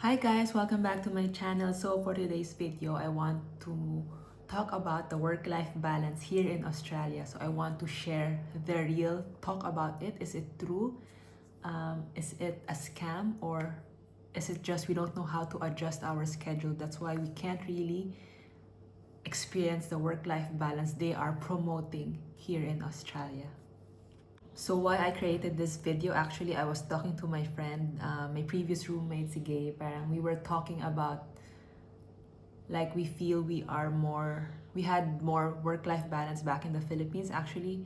Hi guys, welcome back to my channel. So for today's video, I want to talk about the work-life balance here in Australia. So I want to share the real talk about it. Is it true? Is it a scam, or is it just we don't know how to adjust our schedule? That's why we can't really experience the work-life balance they are promoting here in Australia. So why I created this video, actually, I was talking to my friend, my previous roommate, si Gay. Parang we were talking about like we feel we had more work-life balance back in the Philippines. Actually,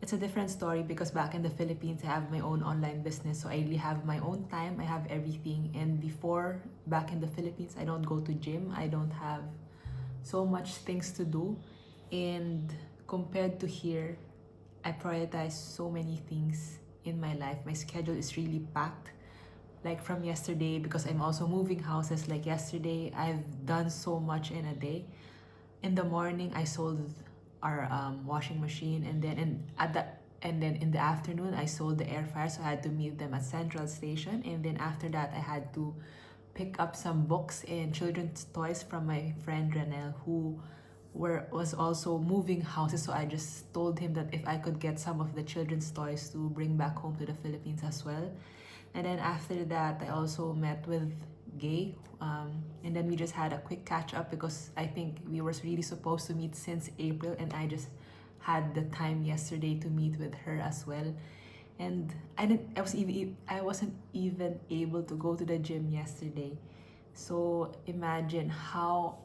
it's a different story because back in the Philippines, I have my own online business. So I really have my own time. I have everything. And before, back in the Philippines, I don't go to gym. I don't have so much things to do. And compared to here, I prioritize so many things in my life. My schedule is really packed. Like from yesterday, because I'm also moving houses, like yesterday, I've done so much in a day. In the morning, I sold our washing machine, and then in the afternoon, I sold the air fryer. So I had to meet them at Central Station, and then after that, I had to pick up some books and children's toys from my friend Ranel, who was also moving houses. So I just told him that if I could get some of the children's toys to bring back home to the Philippines as well. And then after that, I also met with Gay, and then we just had a quick catch up because I think we were really supposed to meet since April, and I just had the time yesterday to meet with her as well. And I wasn't even able to go to the gym yesterday. So imagine how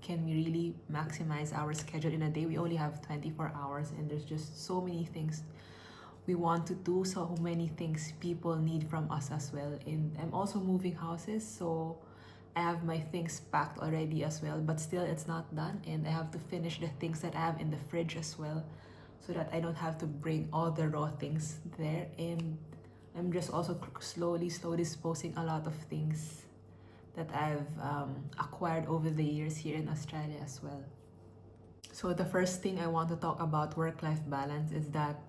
can we really maximize our schedule in a day. We only have 24 hours, and there's just so many things we want to do, so many things people need from us as well. And I'm also moving houses, so I have my things packed already as well, but still it's not done, and I have to finish the things that I have in the fridge as well, so that I don't have to bring all the raw things there. And I'm just also slowly disposing a lot of things that I've acquired over the years here in Australia as well. So the first thing I want to talk about work-life balance is that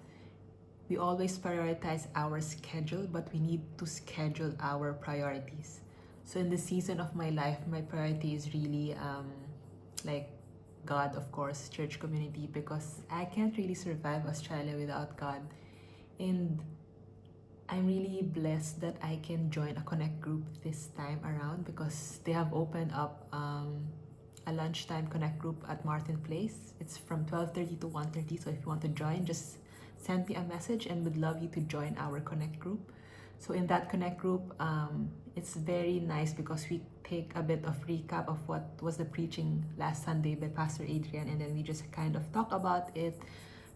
we always prioritize our schedule, but we need to schedule our priorities. So in the season of my life, my priority is really like God, of course, church community, because I can't really survive Australia without God. And I'm really blessed that I can join a connect group this time around because they have opened up a lunchtime connect group at Martin Place. It's from 12:30 to 1:30. So if you want to join, just send me a message, and would love you to join our connect group. So in that connect group, it's very nice because we take a bit of recap of what was the preaching last Sunday by Pastor Adrian, and then we just kind of talk about it,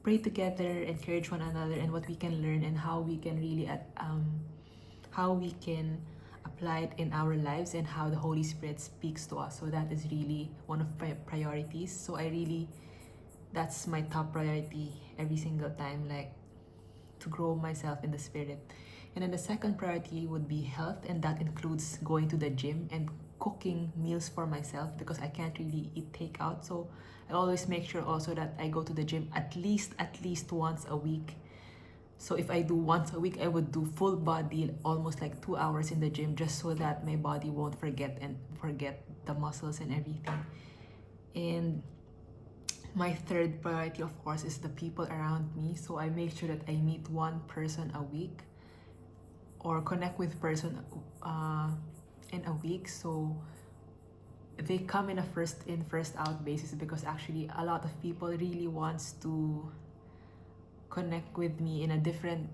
pray together, encourage one another, and what we can learn and how we can really how we can apply it in our lives, and how the Holy Spirit speaks to us. So that is really one of my priorities. So that's my top priority every single time, like to grow myself in the spirit. And then the second priority would be health, and that includes going to the gym and cooking meals for myself because I can't really eat takeout. So I always make sure also that I go to the gym at least once a week. So if I do once a week, I would do full body, almost like 2 hours in the gym, just so that my body won't forget the muscles and everything. And my third priority, of course, is the people around me. So I make sure that I meet one person a week or connect with person in a week. So they come in a first in first out basis, because actually a lot of people really wants to connect with me in a different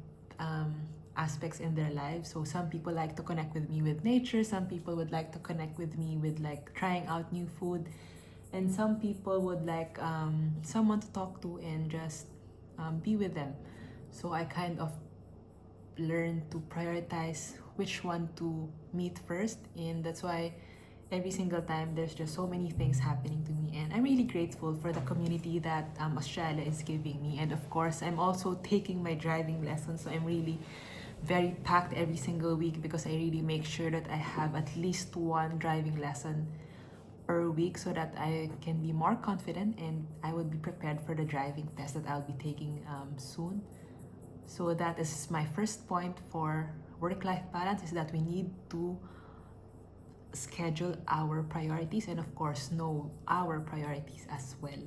aspects in their lives. So some people like to connect with me with nature, some people would like to connect with me with like trying out new food, and some people would like someone to talk to and just be with them. So I kind of learned to prioritize which one to meet first, and that's why every single time there's just so many things happening to me, and I'm really grateful for the community that Australia is giving me. And of course, I'm also taking my driving lessons, so I'm really very packed every single week because I really make sure that I have at least one driving lesson per week so that I can be more confident and I would be prepared for the driving test that I'll be taking soon. So that is my first point for work-life balance is that we need to schedule our priorities and of course know our priorities as well.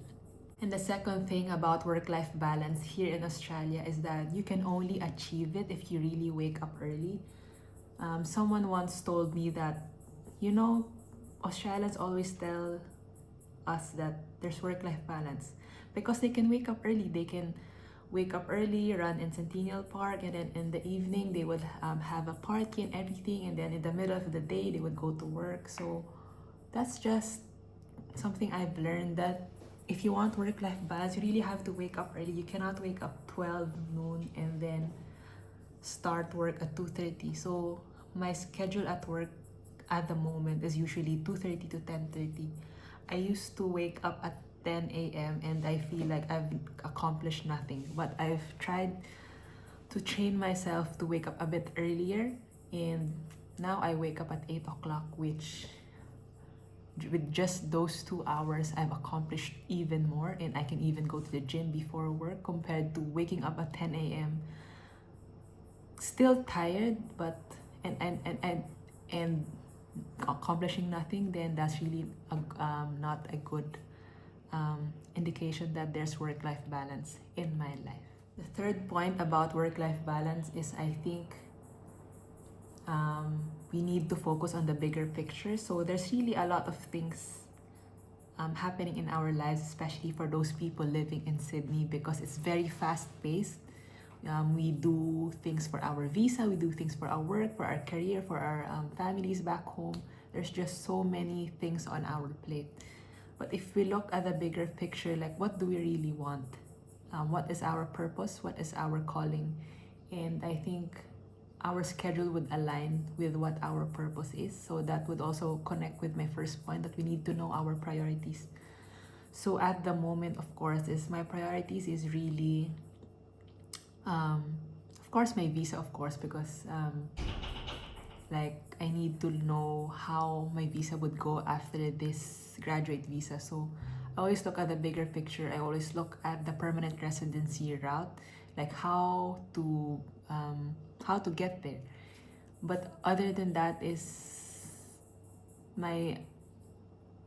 And the second thing about work-life balance here in Australia is that you can only achieve it if you really wake up early. Someone once told me that, you know, Australians always tell us that there's work-life balance because they can wake up early. They can wake up early, run in Centennial Park, and then in the evening they would have a party and everything, and then in the middle of the day they would go to work. So that's just something I've learned, that if you want work-life balance, you really have to wake up early. You cannot wake up 12 noon and then start work at 2:30. So my schedule at work at the moment is usually 2:30 to 10:30. I used to wake up at 10 a.m. and I feel like I've accomplished nothing. But I've tried to train myself to wake up a bit earlier, and now I wake up at 8 o'clock, which with just those 2 hours I've accomplished even more, and I can even go to the gym before work compared to waking up at 10 a.m. Still tired, but and accomplishing nothing, then that's really not a good indication that there's work-life balance in my life. The third point about work-life balance is, I think, we need to focus on the bigger picture. So there's really a lot of things happening in our lives, especially for those people living in Sydney, because it's very fast-paced. We do things for our visa, we do things for our work, for our career, for our families back home. There's just so many things on our plate. But if we look at the bigger picture, like, what do we really want? What is our purpose? What is our calling? And I think our schedule would align with what our purpose is. So that would also connect with my first point, that we need to know our priorities. So at the moment, of course, is my priorities is really, of course, my visa, of course, because like I need to know how my visa would go after this graduate visa. So I always look at the bigger picture. I always look at the permanent residency route, like how to get there. But other than that is my,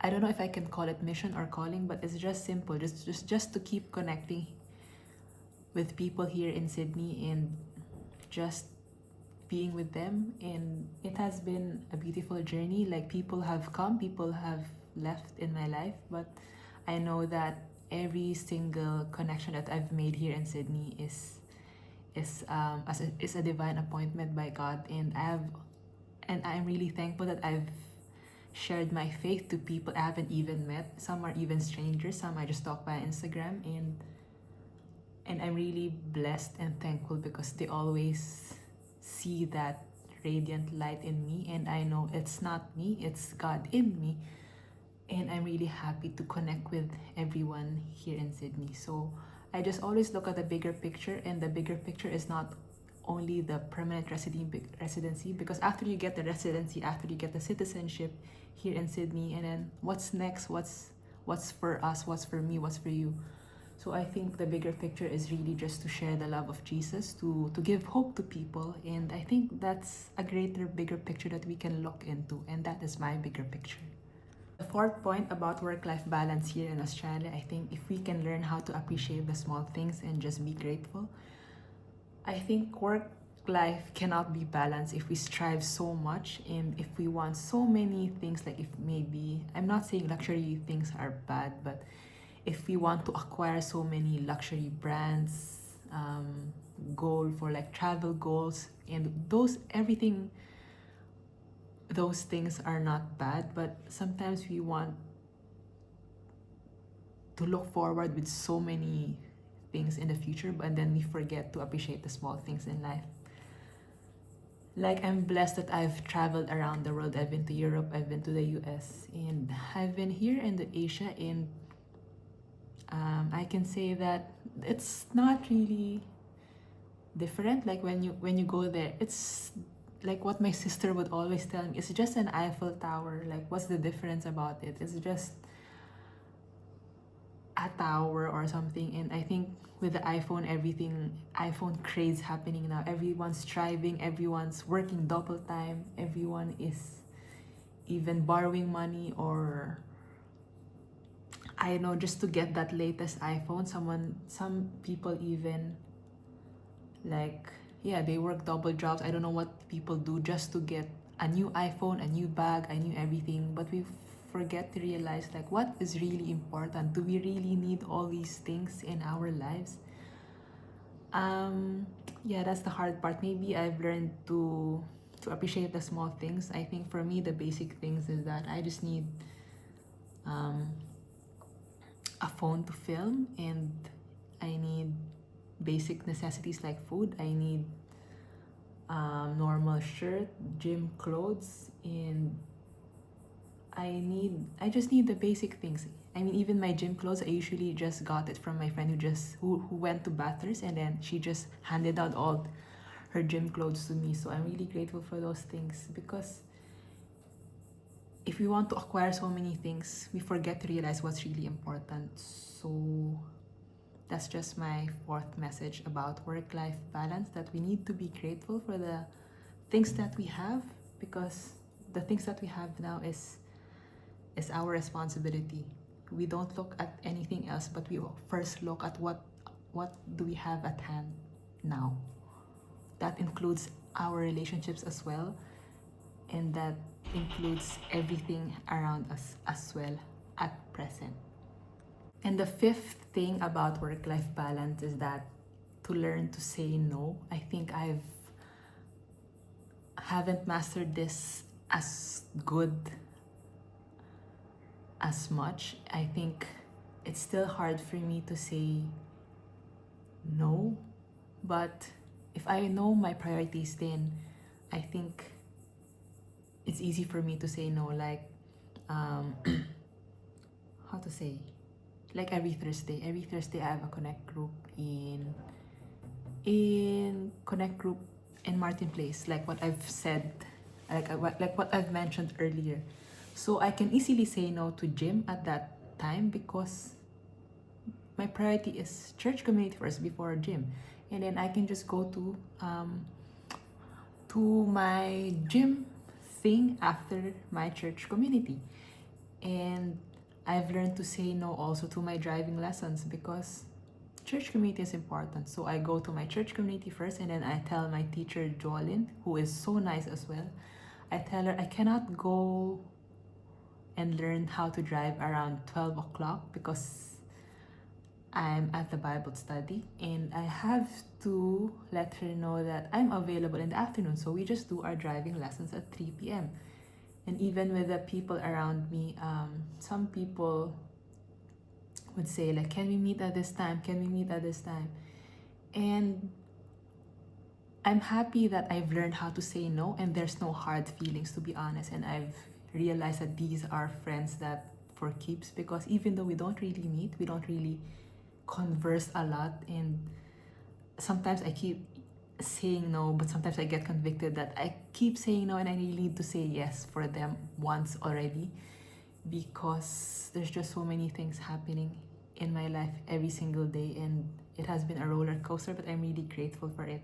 I don't know if I can call it mission or calling, but it's just simple, just to keep connecting with people here in Sydney and just being with them. And it has been a beautiful journey. Like, people have come, people have left in my life, but I know that every single connection that I've made here in Sydney is a divine appointment by God, and I'm really thankful that I've shared my faith to people I haven't even met. Some are even strangers, some I just talk by Instagram, and I'm really blessed and thankful because they always see that radiant light in me, and I know it's not me, it's God in me. And I'm really happy to connect with everyone here in Sydney. So I just always look at the bigger picture, and the bigger picture is not only the permanent residency, because after you get the residency, after you get the citizenship here in Sydney, and then what's next, what's for us, what's for me, what's for you. So I think the bigger picture is really just to share the love of Jesus, to give hope to people, and I think that's a greater, bigger picture that we can look into, and that is my bigger picture. The fourth point about work-life balance here in Australia, I think if we can learn how to appreciate the small things and just be grateful, I think work-life cannot be balanced if we strive so much and if we want so many things. Like, if maybe, I'm not saying luxury things are bad, but if we want to acquire so many luxury brands, goal for like travel goals, and everything, those things are not bad, but sometimes we want to look forward with so many things in the future, but then we forget to appreciate the small things in life. Like, I'm blessed that I've traveled around the world. I've been to Europe, I've been to the US, and I've been here in the Asia, and I can say that it's not really different. Like, when you go there, it's like what my sister would always tell me, it's just an Eiffel Tower. Like, what's the difference about it? It's just a tower or something. And I think with the iPhone, iPhone craze happening now. Everyone's striving, everyone's working double time, everyone is even borrowing money, or I know, just to get that latest iPhone. Some people even, like, yeah, they work double jobs. I don't know what people do just to get a new iPhone, a new bag, a new everything. But we forget to realize, like, what is really important. Do we really need all these things in our lives? Yeah, that's the hard part. Maybe I've learned to appreciate the small things. I think for me, the basic things is that I just need um, a phone to film, and I need basic necessities like food. I need normal shirt, gym clothes, and I just need the basic things. I mean, even my gym clothes, I usually just got it from my friend who went to Bathurst, and then she just handed out all her gym clothes to me. So I'm really grateful for those things, because if we want to acquire so many things, we forget to realize what's really important. So that's just my fourth message about work-life balance, that we need to be grateful for the things that we have, because the things that we have now is our responsibility. We don't look at anything else, but we first look at what do we have at hand now. That includes our relationships as well, and that includes everything around us as well at present. And the fifth thing about work-life balance is that to learn to say no. I think haven't mastered this as good as much. I think it's still hard for me to say no, but if I know my priorities, then I think it's easy for me to say no. Like, how to say, like every Thursday I have a connect group in connect group in Martin Place, like what I've said, like what I've mentioned earlier. So I can easily say no to gym at that time, because my priority is church community first before gym, and then I can just go to my gym thing after my church community. And I've learned to say no also to my driving lessons, because church community is important. So I go to my church community first, and then I tell my teacher Jolyn, who is so nice as well, I tell her I cannot go and learn how to drive around 12 o'clock because I'm at the Bible study, and I have to let her know that I'm available in the afternoon. So we just do our driving lessons at 3 p.m. And even with the people around me, some people would say, like, can we meet at this time? Can we meet at this time? And I'm happy that I've learned how to say no, and there's no hard feelings, to be honest. And I've realized that these are friends that for keeps, because even though we don't really meet, we don't really converse a lot, and sometimes I keep saying no, but sometimes I get convicted that I keep saying no and I really need to say yes for them once already, because there's just so many things happening in my life every single day, and it has been a roller coaster, but I'm really grateful for it.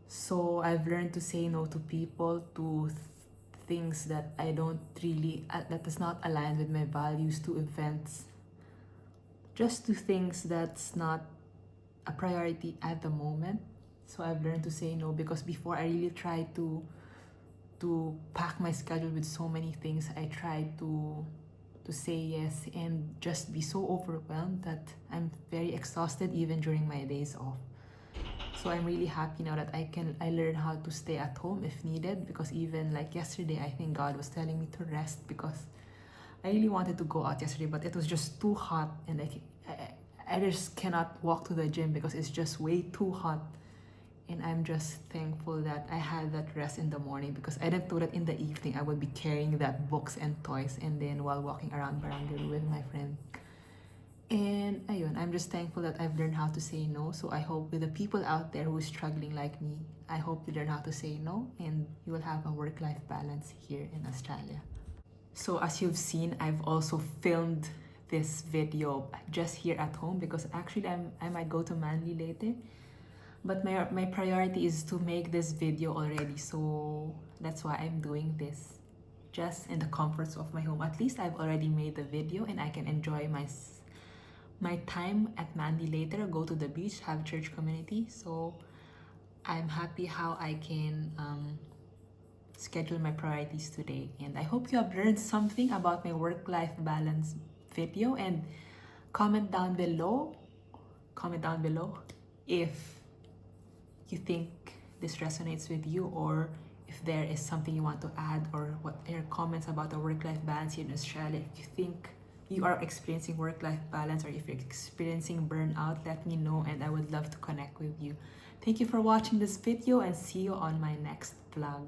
So I've learned to say no to people, to things that I don't really, that does not align with my values, to events, just to things that's not a priority at the moment. So I've learned to say no, because before I really tried to pack my schedule with so many things. I tried to say yes and just be so overwhelmed that I'm very exhausted even during my days off. So I'm really happy now that I learn how to stay at home if needed, because even like yesterday, I think God was telling me to rest, because I really wanted to go out yesterday, but it was just too hot, and I just cannot walk to the gym because it's just way too hot. And I'm just thankful that I had that rest in the morning, because I didn't know that in the evening I would be carrying that books and toys, and then while walking around Barangay with my friend. And ayun, I'm just thankful that I've learned how to say no. So I hope with the people out there who is struggling like me, I hope you learn how to say no, and you will have a work-life balance here in Australia. So as you've seen, I've also filmed this video just here at home, because actually I might go to Manly later. But my priority is to make this video already, so that's why I'm doing this just in the comforts of my home. At least I've already made the video and I can enjoy my time at Manly later, go to the beach, have church community. So I'm happy how I can schedule my priorities today. And I hope you have learned something about my work-life balance video, and comment down below if you think this resonates with you, or if there is something you want to add, or what are your comments about the work-life balance here in Australia. If you think you are experiencing work-life balance, or if you're experiencing burnout, let me know and I would love to connect with you. Thank you for watching this video, and see you on my next vlog.